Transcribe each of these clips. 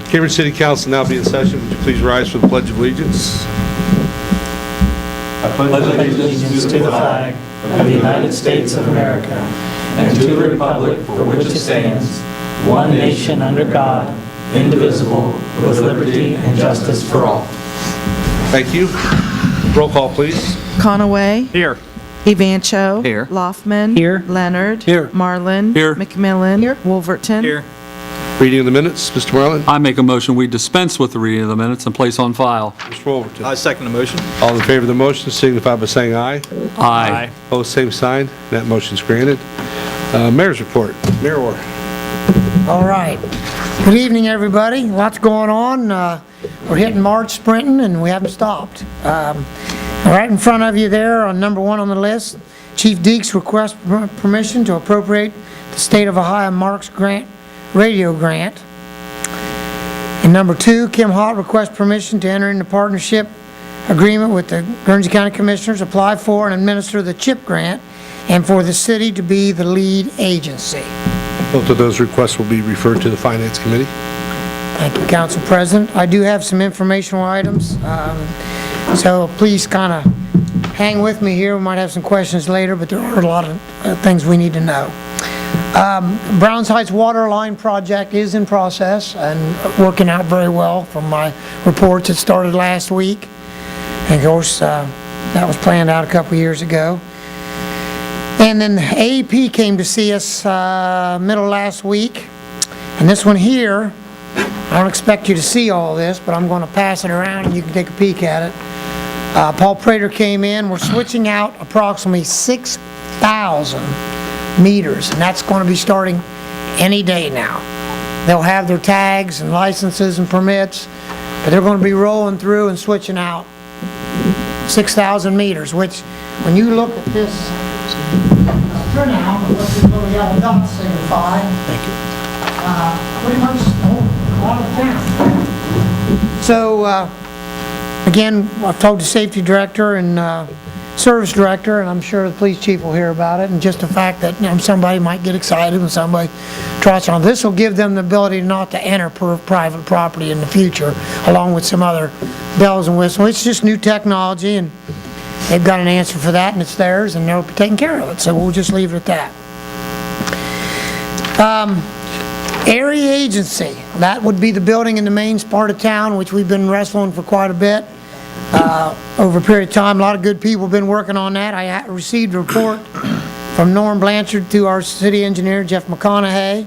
Cambridge City Council now be in session. Would you please rise for the Pledge of Allegiance? I pledge allegiance to the flag of the United States of America and to the republic for which it stands, one nation under God, indivisible, with liberty and justice for all. Thank you. Roll call, please. Conaway. Here. Evancho. Here. Loffman. Here. Leonard. Here. Marlin. Here. McMillan. Here. Wolverton. Here. Reading of the minutes, Mr. Marlin. I make a motion we dispense with the reading of the minutes and place on file. Mr. Wolverton. I second the motion. All in favor of the motion signify by saying aye. Aye. Opposed, same sign. That motion's granted. Mayor's report. Mayor Orr. All right. Good evening, everybody. Lots going on. We're hitting March sprinting, and we haven't stopped. Right in front of you there, on number 1 on the list, Chief Deeks requests permission to appropriate the State of Ohio Marks Grant radio grant. And number 2, Kim Hott requests permission to enter into partnership agreement with the Guernsey County Commissioners, apply for and administer the CHIP grant, and for the city to be the lead agency. Both of those requests will be referred to the Finance Committee. Thank you, Council President. I do have some informational items, so please kind of hang with me here. We might have some questions later, but there are a lot of things we need to know. Browns Heights water line project is in process and working out very well from my reports. It started last week, and of course that was planned out a couple years ago. And then the AEP came to see us middle of last week, and this one here, I don't expect you to see all this, but I'm going to pass it around and you can take a peek at it. Paul Prater came in. We're switching out approximately 6,000 meters, and that's going to be starting any day now. They'll have their tags and licenses and permits, but they're going to be rolling through and switching out 6,000 meters, which when you look at this turnout, what these little yellow dots signify, pretty much a lot of town. So again, I've told the safety director and service director, and I'm sure the police chief will hear about it, and just the fact that somebody might get excited when somebody trots on. This will give them the ability not to enter private property in the future, along with some other bells and whistles. It's just new technology, and they've got an answer for that, and it's theirs, and they'll be taking care of it, so we'll just leave it at that. Area agency, that would be the building in the main part of town, which we've been wrestling for quite a bit. Over a period of time, a lot of good people have been working on that. I received a report from Norm Blanchard to our city engineer, Jeff McConaughey.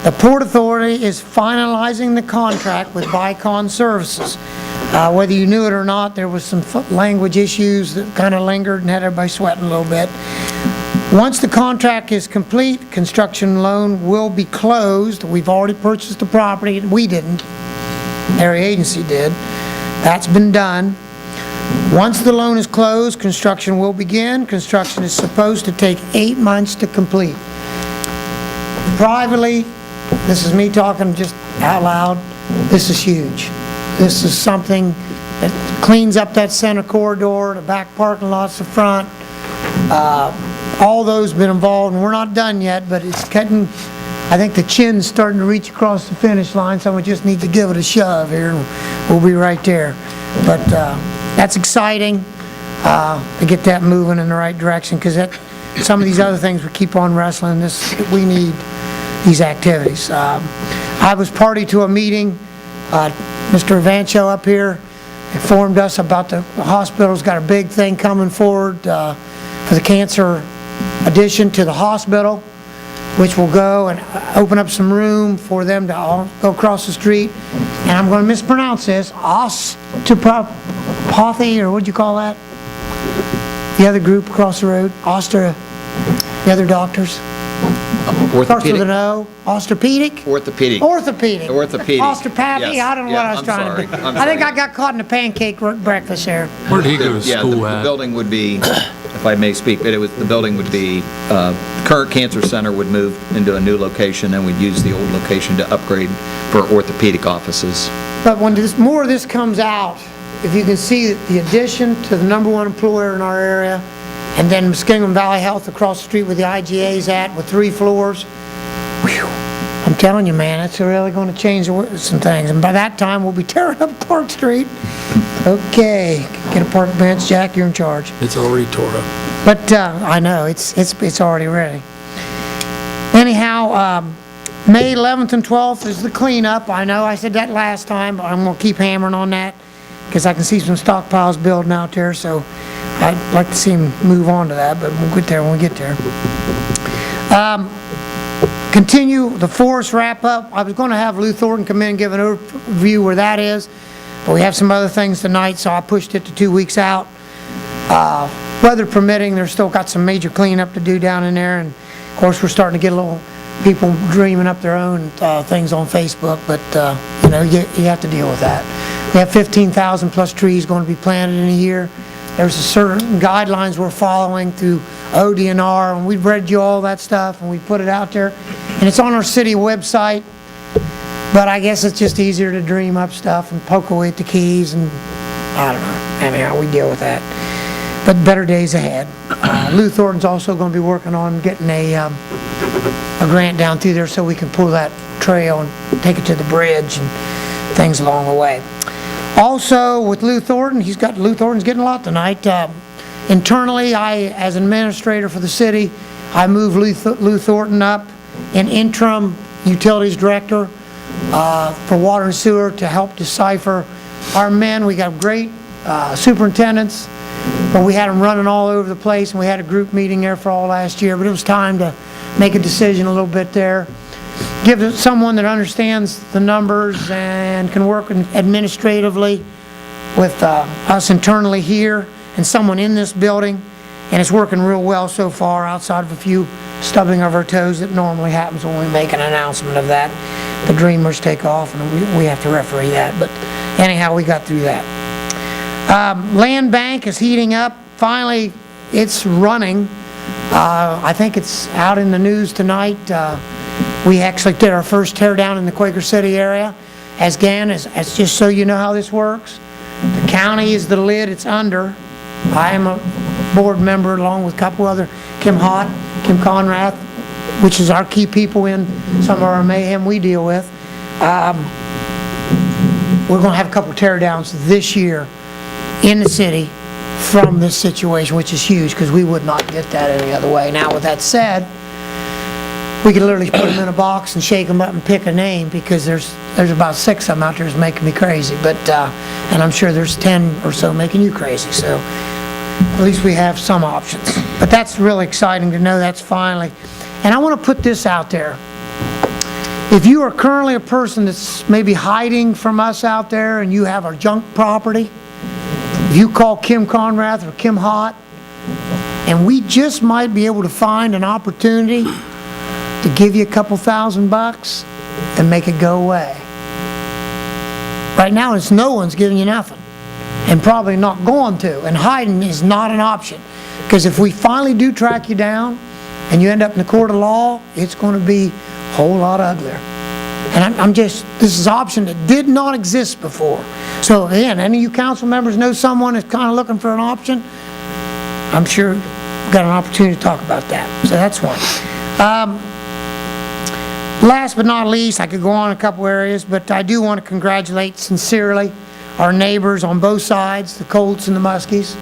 The Port Authority is finalizing the contract with Bicon Services. Whether you knew it or not, there was some language issues that kind of lingered and had everybody sweating a little bit. Once the contract is complete, construction loan will be closed. We've already purchased the property. We didn't. Area agency did. That's been done. Once the loan is closed, construction will begin. Construction is supposed to take 8 months to complete. Privately, this is me talking just out loud, this is huge. This is something that cleans up that center corridor, the back parking lots, the front. All those been involved, and we're not done yet, but it's getting, I think the chin's starting to reach across the finish line. Someone just needs to give it a shove here, and we'll be right there. But that's exciting to get that moving in the right direction, because some of these other things we keep on wrestling. We need these activities. I was party to a meeting. Mr. Evancho up here informed us about the hospital's got a big thing coming forward for the cancer addition to the hospital, which will go and open up some room for them to all go across the street. And I'm going to mispronounce this, osteopathy, or what'd you call that? The other group across the road, the other doctors. Starts with an O. Orthopedic? Orthopedic. Orthopedic. Orthopedic. Osteopathy? Yes. I don't know what I was trying to do. I think I got caught in the pancake breakfast there. Where did he go to school The at? building would be, if I may speak, but the building would be, the current cancer center would move into a new location, and we'd use the old location to upgrade for orthopedic offices. But when more of this comes out, if you can see the addition to the #1 employer in our area, and then Muskingum Valley Health across the street where the IGA's at with 3 floors, whew, I'm telling you, man, it's really going to change some things. And by that time, we'll be tearing up Clark Street. Okay, get a park bench. Jack, you're in charge. It's already tore up. But I know, it's already ready. Anyhow, May 11th and 12th is the cleanup. I know I said that last time, but I'm going to keep hammering on that because I can see some stockpiles building out there, so I'd like to see them move on to that, but we'll get there when we get there. Continue the forest wrap-up. I was going to have Lou Thornton come in and give an overview where that is, but we have some other things tonight, so I pushed it to 2 weeks out. Weather permitting, they've still got some major cleanup to do down in there, and of course, we're starting to get a little people dreaming up their own things on Facebook, but you know, you have to deal with that. We have 15,000 plus trees going to be planted in a year. There's a certain guidelines we're following through ODNR, and we've read you all that stuff, and we put it out there, and it's on our city website, but I guess it's just easier to dream up stuff and poke away at the keys, and I don't know, anyhow, we deal with that. But better days ahead. Lou Thornton's also going to be working on getting a grant down through there so we can pull that trail and take it to the bridge and things along the way. Also, with Lou Thornton, Lou Thornton's getting a lot tonight. Internally, as an administrator for the city, I moved Lou Thornton up in interim utilities director for water and sewer to help decipher our men. We got great superintendents, but we had them running all over the place, and we had a group meeting there for all last year, but it was time to make a decision a little bit there. Give it someone that understands the numbers and can work administratively with us internally here and someone in this building, and it's working real well so far outside of a few stubbing of our toes that normally happens when we make an announcement of that. The dreamers take off and we have to referee that, but anyhow, we got through that. Land bank is heating up. Finally, it's running. I think it's out in the news tonight. We actually did our first tear down in the Quaker City area. As just so you know how this works, the county is the lid it's under. I am a board member along with a couple other, Kim Hott, Kim Conrath, which is our key people in some of our mayhem we deal with. We're going to have a couple tear downs this year in the city from this situation, which is huge because we would not get that any other way. Now, with that said, we could literally put them in a box and shake them up and pick a name because there's about 6 of them out there that's making me crazy, but and I'm sure there's 10 or so making you crazy, so at least we have some options. But that's really exciting to know that's finally, and I want to put this out there. If you are currently a person that's maybe hiding from us out there and you have our junk property, if you call Kim Conrath or Kim Hott, and we just might be able to find an opportunity to give you a couple $1,000 and make it go away. Right now, it's no one's giving you nothing, and probably not going to, and hiding is not an option, because if we finally do track you down and you end up in the court of law, it's going to be a whole lot uglier. And this is an option that did not exist before. So again, any of you council members know someone that's kind of looking for an option, I'm sure we've got an opportunity to talk about that. So that's one. Last but not least, I could go on a couple areas, but I do want to congratulate sincerely our neighbors on both sides, the Colts and the Muskies,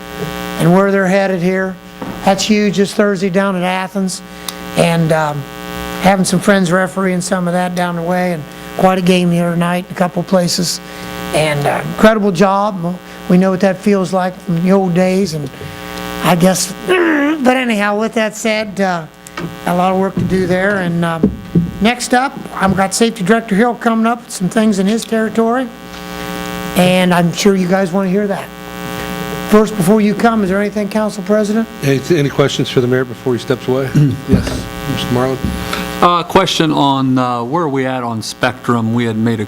and where they're headed here. That's huge this Thursday down at Athens, and having some friends refereeing some of that down the way, and quite a game the other night in a couple places, and incredible job. We know what that feels like from the old days, and I guess, but anyhow, with that said, a lot of work to do there. And next up, I've got Safety Director Hill coming up with some things in his territory, and I'm sure you guys want to hear that. First, before you come, is there anything, Council President? Any questions for the mayor before he steps away? Yes, Mr. Marlin? Question on where are we at on Spectrum? We had made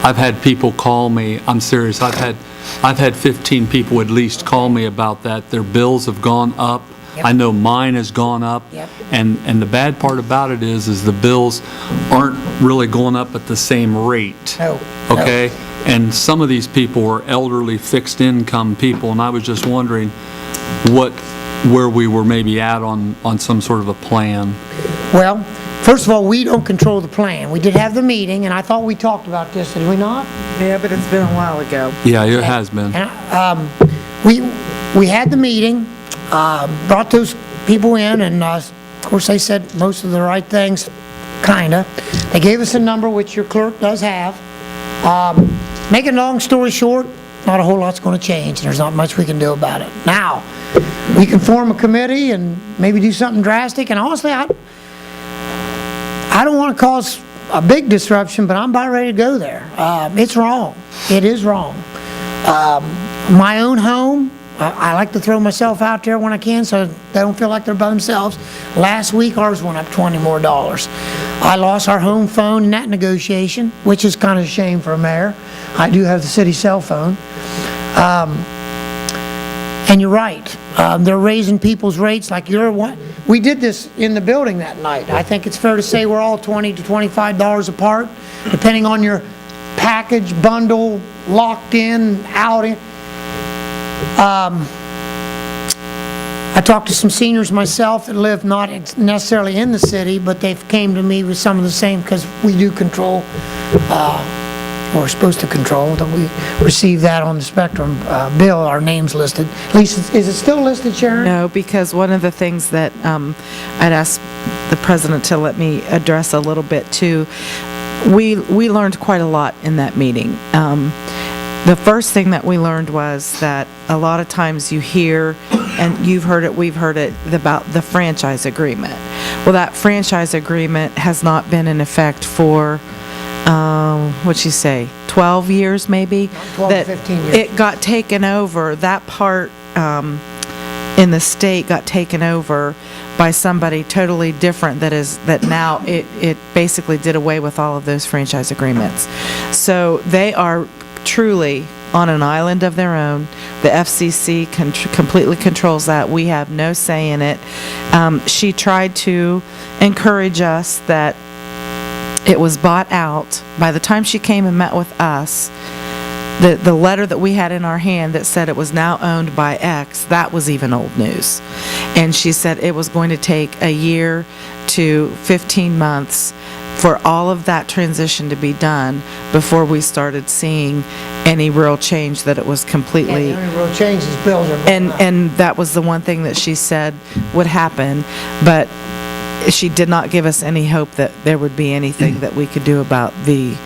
I've had people call me, I'm serious, I've had 15 people at least call me about that. Their bills have gone up. Yep. I know mine has gone up. Yep. And the bad part about it is the bills aren't really going up at the same rate. No. Okay? And some of these people were elderly, fixed income people, and I was just wondering where we were maybe at on some sort of a plan. Well, first of all, we don't control the plan. We did have the meeting, and I thought we talked about this, did we not? Yeah, but it's been a while ago. Yeah, it has been. And we had the meeting, brought those people in, and of course, they said most of the right things, kinda. They gave us a number, which your clerk does have. Making a long story short, not a whole lot's gonna change. There's not much we can do about it. Now, we can form a committee and maybe do something drastic, and honestly, I don't wanna cause a big disruption, but I'm about ready to go there. It's wrong. It is wrong. My own home, I like to throw myself out there when I can so they don't feel like they're by themselves. Last week, ours went up $20 more. I lost our home phone in that negotiation, which is kind of a shame for a mayor. I do have the city cell phone. And you're right, they're raising people's rates like you're one. We did this in the building that night. I think it's fair to say we're all $20 to $25 apart, depending on your package, bundle, locked in, out in. I talked to some seniors myself that live not necessarily in the city, but they've came to me with some of the same, because we do control, or are supposed to control, that we receive that on the Spectrum bill, our name's listed. At least, is it still listed, Sharon? No, because one of the things that I'd asked the president to let me address a little bit too, we learned quite a lot in that meeting. The first thing that we learned was that a lot of times you hear, and you've heard it, we've heard it, about the franchise agreement. Well, that franchise agreement has not been in effect for, what'd she say, 12 years maybe? 12 to 15 years. It got taken over, that part in the state got taken over by somebody totally different that now it basically did away with all of those franchise agreements. So they are truly on an island of their own. The FCC completely controls that. We have no say in it. She tried to encourage us that it was bought out. By the time she came and met with us, the letter that we had in our hand that said it was now owned by X, that was even old news. And she said it was going to take a year to 15 months for all of that transition to be done before we started seeing any real change, that it was completely... Yeah, the only real change is bills are going up. And that was the one thing that she said would happen, but she did not give us any hope that there would be anything that we could do about the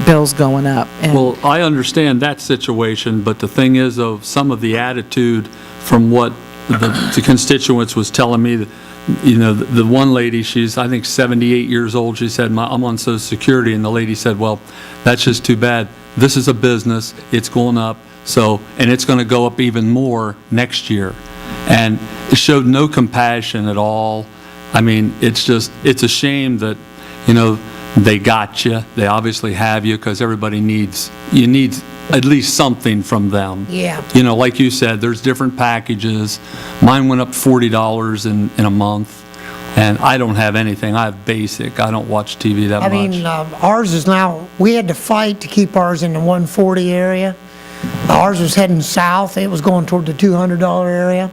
bills going up. And Well, I understand that situation, but the thing is, of some of the attitude from what the constituents was telling me, that, you know, the one lady, she's, I think, 78 years old, she said, I'm on Social Security, and the lady said, well, that's just too bad. This is a business, it's going up, so, and it's going to go up even more next year. And it showed no compassion at all. I mean, it's a shame that, you know, they got you. They obviously have you, because everybody you need at least something from them. Yeah. You know, like you said, there's different packages. Mine went up $40 in a month, and I don't have anything. I have basic. I don't watch TV that much. I mean, ours is now, we had to fight to keep ours in the 140 area. Ours was heading south. It was going toward the $200 area.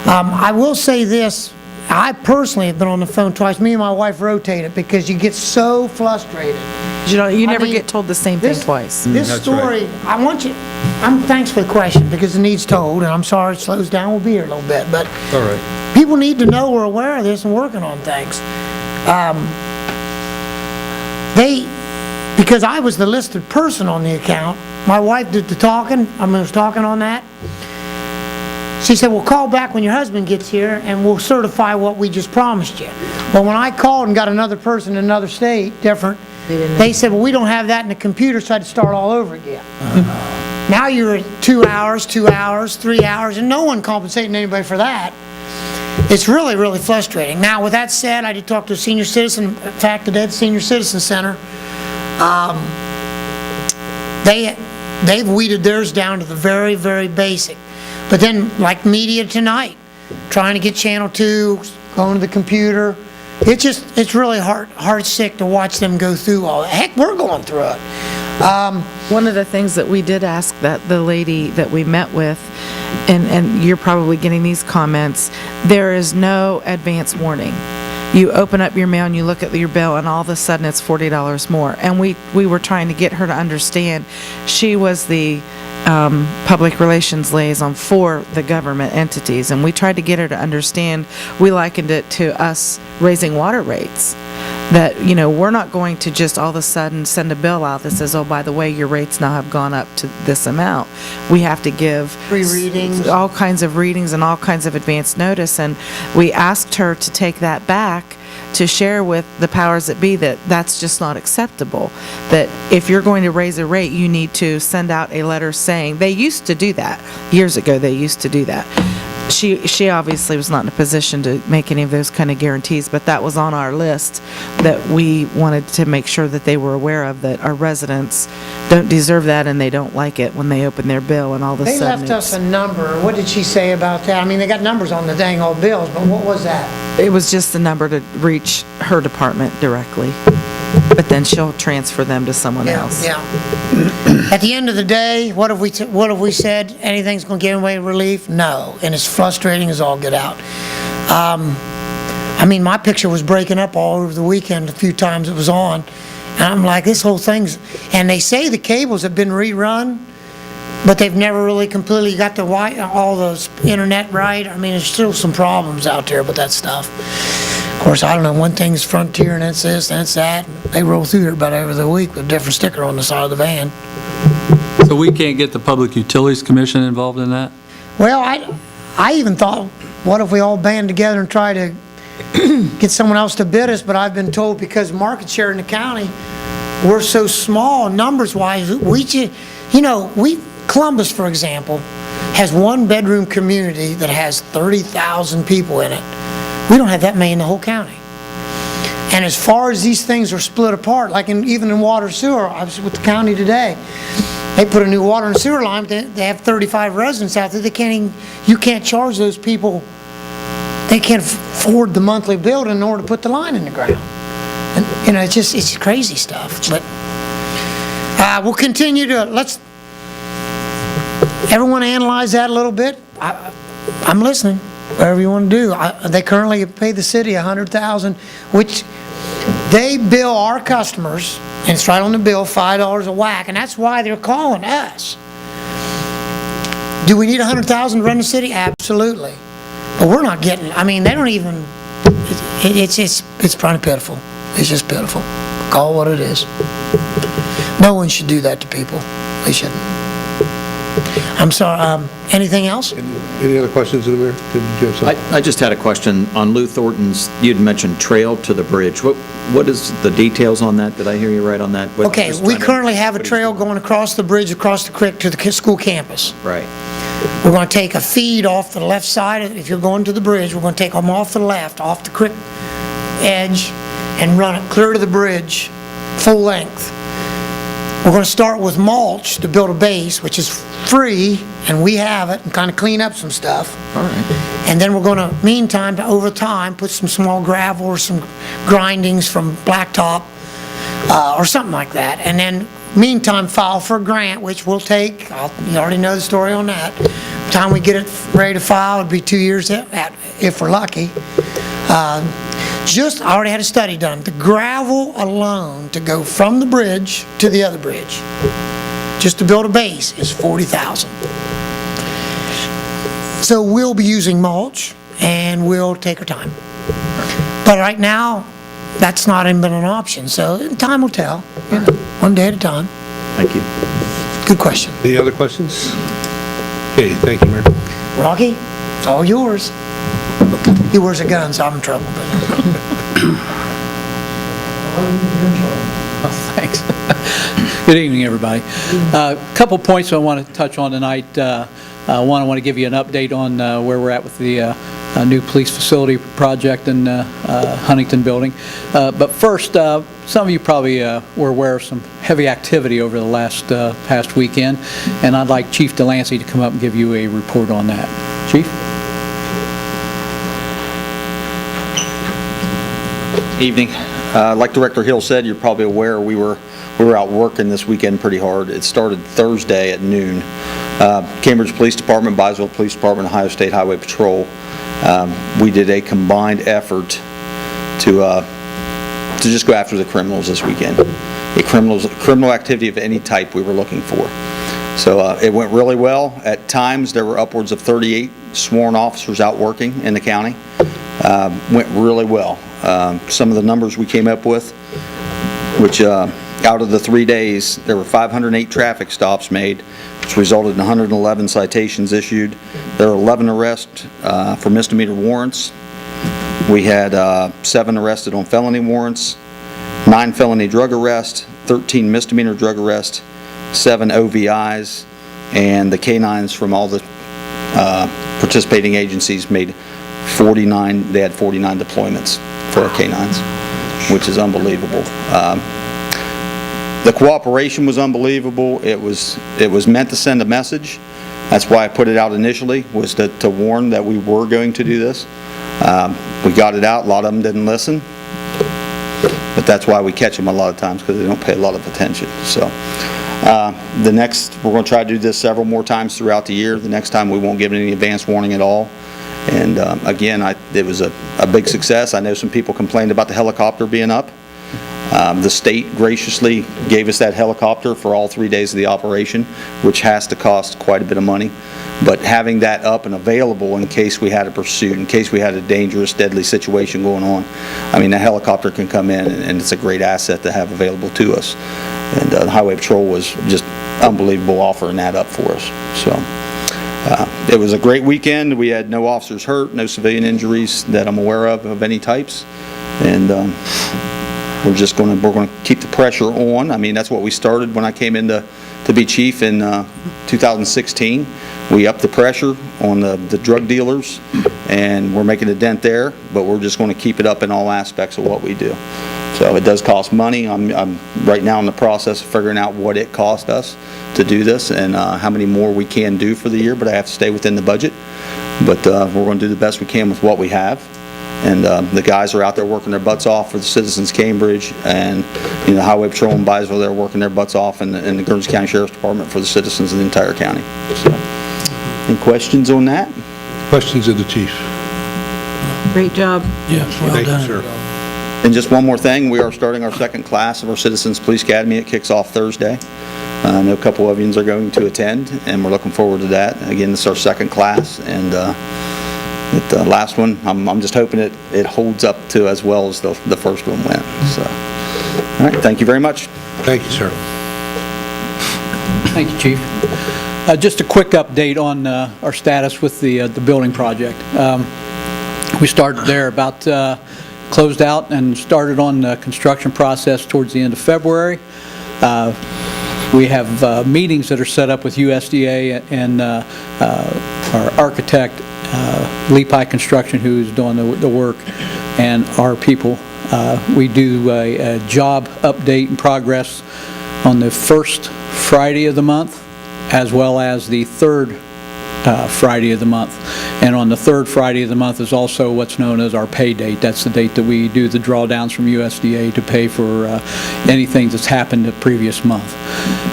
I will say this, I personally have been on the phone twice. Me and my wife rotate it because you get so frustrated. you never mean, get told the same thing twice. This story, I want you, thanks for the question, because it needs told, and I'm sorry it slows down, we'll be here a little bit, but All right. people need to know we're aware of this and working on things. Because I was the listed person on the account, my wife did the talking, was talking on that. She said, well, call back when your husband gets here and we'll certify what we just promised you. Well, when I called and got another person in another state, different, they said, well, we don't have that in the computer, so I had to start all over again. Now you're at 2 hours, 3 hours, and no one compensating anybody for that. It's really, really frustrating. Now, with that said, I did talk to a senior citizen, in fact, today at the Senior Citizen Center. They've weeded theirs down to the very, very basic. But then, like media tonight, trying to get Channel 2, going to the computer, it's really heart sick to watch them go through all that. Heck, we're going through it. One of the things that we did ask that the lady that we met with, and you're probably getting these comments, there is no advance warning. You open up your mail and you look at your bill, and all of a sudden it's $40 more. And we were trying to get her to understand. She was the public relations liaison for the government entities, and we tried to get her to understand. We likened it to us raising water rates. That, you know, we're not going to just all of a sudden send a bill out that says, oh, by the way, your rates now have gone up to this amount. We have to give Pre-readings. all kinds of readings and all kinds of advance notice, and we asked her to take that back to share with the powers that be that that's just not acceptable. That if you're going to raise a rate, you need to send out a letter saying, they used to do that. Years ago, they used to do that. She obviously was not in a position to make any of those kind of guarantees, but that was on our list that we wanted to make sure that they were aware of, that our residents don't deserve that and they don't like it when they open their bill and all of a They sudden left us a number. What did she say about that? I mean, they got numbers on the dang old bills, but what was that? it was just the number to reach her department directly. But then she'll transfer them to someone else. Yeah. At the end of the day, what have we said? Anything's going to give away relief? No. And it's frustrating as all get out. I mean, my picture was breaking up all over the weekend a few times it was on. And I'm like, this whole thing's... And they say the cables have been rerun, but they've never really completely got all the internet right. I mean, there's still some problems out there with that stuff. Of course, I don't know, one thing's Frontier, and it's this, and it's that. They roll through here about every other week with a different sticker on the side of the van. So we can't get the Public Utilities Commission involved in that? Well, I even thought, what if we all band together and try to get someone else to bid us? But I've been told because market share in the county, we're so small numbers-wise, Columbus, for example, has one-bedroom community that has 30,000 people in it. We don't have that many in the whole county. And as far as these things are split apart, like even in water sewer, I was with the county today, they put a new water and sewer line, they have 35 residents out there, you can't charge those people, they can't afford the monthly bill in order to put the line in the ground. And, it's crazy stuff. But we'll continue let's everyone analyze that a little bit. I'm listening. Whatever you want to do. They currently pay the city $100,000, which they bill our customers, and it's right on the bill, $5 a whack, and that's why they're calling us. Do we need $100,000 to run the city? Absolutely. But we're not getting, I mean, they don't even, it's pretty pitiful. It's just pitiful. Call it what it is. No one should do that to people. They shouldn't. I'm sorry, anything else? Any other questions in the mayor? Did you have something? I just had a question on Lou Thornton's, you'd mentioned trail to the bridge. What is the details on that? Did I hear you right on that? Okay, we currently have a trail going across the bridge, across the creek to the school campus. Right. We're going to take a feed off the left side. If you're going to the bridge, we're going to take them off the left, off the creek edge, and run it clear to the bridge, full length. We're going to start with mulch to build a base, which is free, and we have it, and kind of clean up some stuff. All right. And then we're going to, meantime, over time, put some small gravel or some grindings from blacktop or something like that. And then, meantime, file for a grant, which we'll take. You already know the story on that. By the time we get it ready to file, it'll be 2 years if we're lucky. I already had a study done. The gravel alone to go from the bridge to the other bridge, just to build a base, is $40,000. So we'll be using mulch, and we'll take our time. But right now, that's not even been an option, so time will tell, one day at a time. Thank you. Good question. Any other questions? Okay, thank you, Mayor. Rocky, it's all yours. He wears a gun, so I'm in trouble. Thanks. Good evening, everybody. A couple points I want to touch on tonight. One, I want to give you an update on where we're at with the new police facility project in Huntington Building. But first, some of you probably were aware of some heavy activity over the past weekend, and I'd like Chief Delancey to come up and give you a report on that. Chief? Evening. Like Director Hill said, you're probably aware we were out working this weekend pretty hard. It started Thursday at noon. Cambridge Police Department, Byesville Police Department, Ohio State Highway Patrol, we did a combined effort to just go after the criminals this weekend. Criminal activity of any type we were looking for. So it went really well. At times, there were upwards of 38 sworn officers out working in the county. Went really well. Some of the numbers we came up with, which out of the 3 days, there were 508 traffic stops made, which resulted in 111 citations issued. There were 11 arrests for misdemeanor warrants. We had 7 arrested on felony warrants, 9 felony drug arrests, 13 misdemeanor drug arrests, 7 OVIs, and the canines from all the participating agencies made 49, they had 49 deployments for our canines, which is unbelievable. The cooperation was unbelievable. It was meant to send a message. That's why I put it out initially, was to warn that we were going to do this. We got it out. A lot of them didn't listen, but that's why we catch them a lot of times, because they don't pay a lot of attention. So we're going to try to do this several more times throughout the year. The next time we won't give any advance warning at all. And again, it was a big success. I know some people complained about the helicopter being up. The state graciously gave us that helicopter for all 3 days of the operation, which has to cost quite a bit of money. But having that up and available in case we had a pursuit, in case we had a dangerous, deadly situation going on, I mean, the helicopter can come in, and it's a great asset to have available to us. And the Highway Patrol was just unbelievable offering that up for us. So it was a great weekend. We had no officers hurt, no civilian injuries that I'm aware of any types. And we're going to keep the pressure on. I mean, that's what we started when I came in to be chief in 2016. We upped the pressure on the drug dealers, and we're making a dent there, but we're just going to keep it up in all aspects of what we do. So it does cost money. I'm right now in the process of figuring out what it cost us to do this and how many more we can do for the year, but I have to stay within the budget. But we're going to do the best we can with what we have. And the guys are out there working their butts off for the Citizens Cambridge, and the Highway Patrol in Byesville, they're working their butts off, and the Guernsey County Sheriff's Department for the citizens of the entire county. So, any questions on that? Questions of the chief? Great job. Thank you, sir. And just one more thing, we are starting our second class of our Citizens Police Academy. It kicks off Thursday. I know a couple of you are going to attend, and we're looking forward to that. Again, this is our second class, and the last one, I'm just hoping it holds up to as well as the first one went. So, all right, thank you very much. Thank you, sir. Thank you, Chief. Just a quick update on our status with the building project. We started there about closed out and started on the construction process towards the end of February. We have meetings that are set up with USDA and our architect, Lepi Construction, who's doing the work, and our people. We do a job update and progress on the first Friday of the month, as well as the third Friday of the month. And on the third Friday of the month is also what's known as our pay date. That's the date that we do the drawdowns from USDA to pay for anything that's happened the previous month.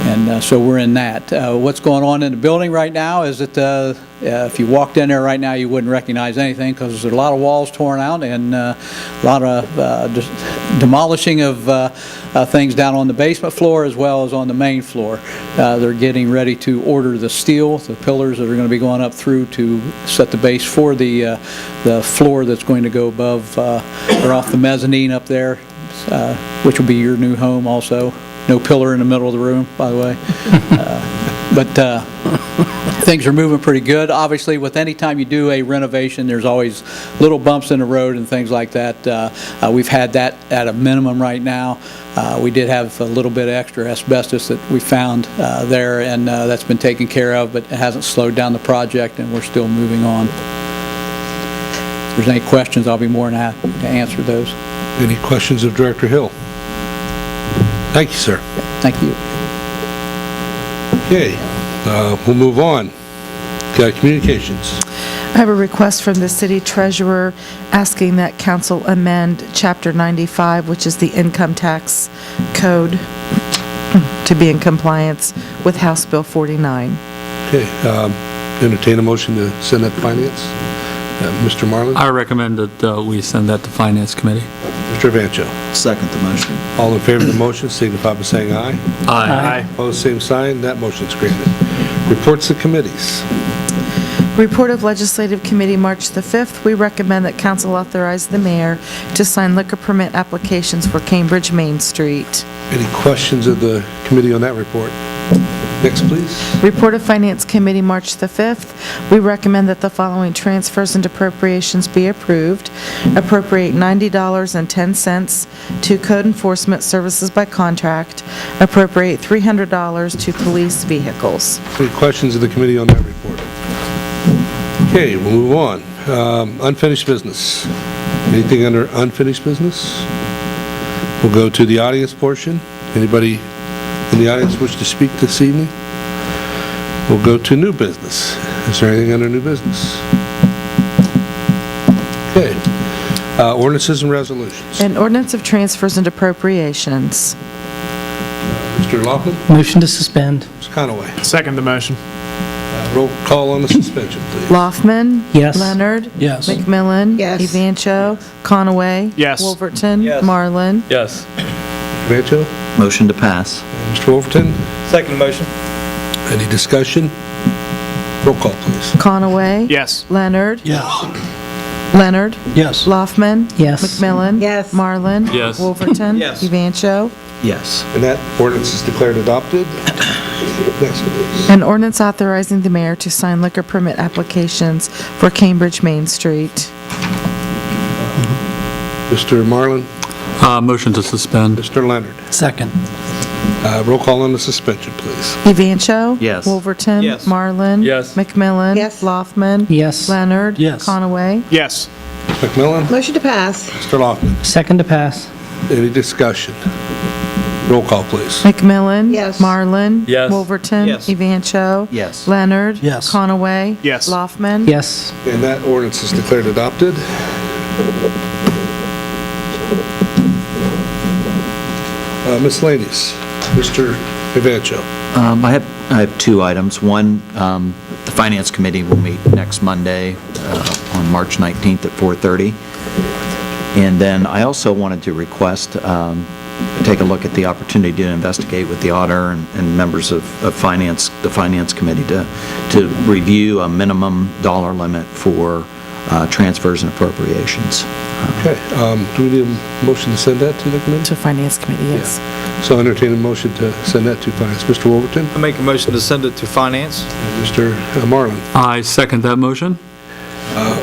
And so we're in that. What's going on in the building right now is that if you walked in there right now, you wouldn't recognize anything, because there's a lot of walls torn out and a lot of demolishing of things down on the basement floor as well as on the main floor. They're getting ready to order the steel, the pillars that are going to be going up through to set the base for the floor that's going to go above or off the mezzanine up there, which will be your new home also. No pillar in the middle of the room, by the way. But things are moving pretty good. Obviously, with any time you do a renovation, there's always little bumps in the road and things like that. We've had that at a minimum right now. We did have a little bit of extra asbestos that we found there, and that's been taken care of, but it hasn't slowed down the project, and we're still moving on. If there's any questions, I'll be more than happy to answer those. Any questions of Director Hill? Thank you, sir. Thank you. Okay, we'll move on. Communications. I have a request from the city treasurer asking that council amend Chapter 95, which is the income tax code, to be in compliance with House Bill 49. Okay, entertain a motion to send that to finance. Mr. Marlin? I recommend that we send that to Finance Committee. Mr. Vancho? Second the motion. All in favor of the motion signify by saying aye. Aye. Opposed, same sign. That motion's granted. Reports of committees. Report of Legislative Committee, March the 5th. We recommend that council authorize the mayor to sign liquor permit applications for Cambridge Main Street. Any questions of the committee on that report? Next, please. Report of Finance Committee, March the 5th. We recommend that the following transfers and appropriations be approved. Appropriate $90.10 to Code Enforcement Services by contract. Appropriate $300 to police vehicles. Any questions of the committee on that report? Okay, we'll move on. Unfinished business. Anything under unfinished business? We'll go to the audience portion. Anybody in the audience wish to speak this evening? We'll go to new business. Is there anything under new business? Okay. Ordinances and resolutions. An ordinance of transfers and appropriations. Mr. Laughlin? Motion to suspend. Ms. Conaway? Second the motion. Roll call on the suspension, please. Loffman? Yes. Leonard? Yes. McMillan? Yes. Evancho? Conaway? Yes. Wolverton? Marlin? Yes. Vancho? Motion to pass. Mr. Wolverton? Second motion. Any discussion? Roll call, please. Conaway? Yes. Leonard? Yes. Leonard? Yes. Loffman? Yes. McMillan? Yes. Marlin? Yes. Wolverton? Yes. Evancho? Yes. And that ordinance is declared adopted. Next, please. An ordinance authorizing the mayor to sign liquor permit applications for Cambridge Main Street. Mr. Marlin? Motion to suspend. Mr. Leonard? Second. Roll call on the suspension, please. Evancho? Yes. Wolverton? Yes. Marlin? Yes. McMillan? Yes. Loffman? Yes. Leonard? Yes. Conaway? Yes. McMillan? Motion to pass. Mr. Loughlin? Second to pass. Any discussion? Roll call, please. McMillan? Yes. Marlin? Yes. Wolverton? Yes. Evancho? Yes. Leonard? Yes. Conaway? Yes. Loffman? Yes. And that ordinance is declared adopted. Miscellaneous. Mr. Evancho. I have two items. One, the Finance Committee will meet next Monday on March 19th at 4:30. And then I also wanted to request, take a look at the opportunity to investigate with the auditor and members of finance, the Finance Committee, to review a minimum dollar limit for transfers and appropriations. Okay, do we need a motion to send that to the committee? To Finance Committee, yes. So entertain a motion to send that to finance. Mr. Wolverton? I make a motion to send it to finance. And Mr. Marlin? I second that motion.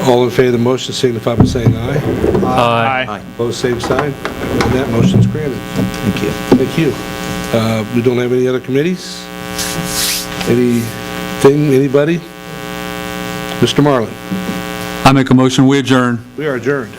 All in favor of the motion signify by saying aye. Aye. Opposed, same sign. And that motion's granted. Thank you. Thank you. We don't have any other committees? Anything, anybody? Mr. Marlin? I make a motion, we adjourn. We are adjourned.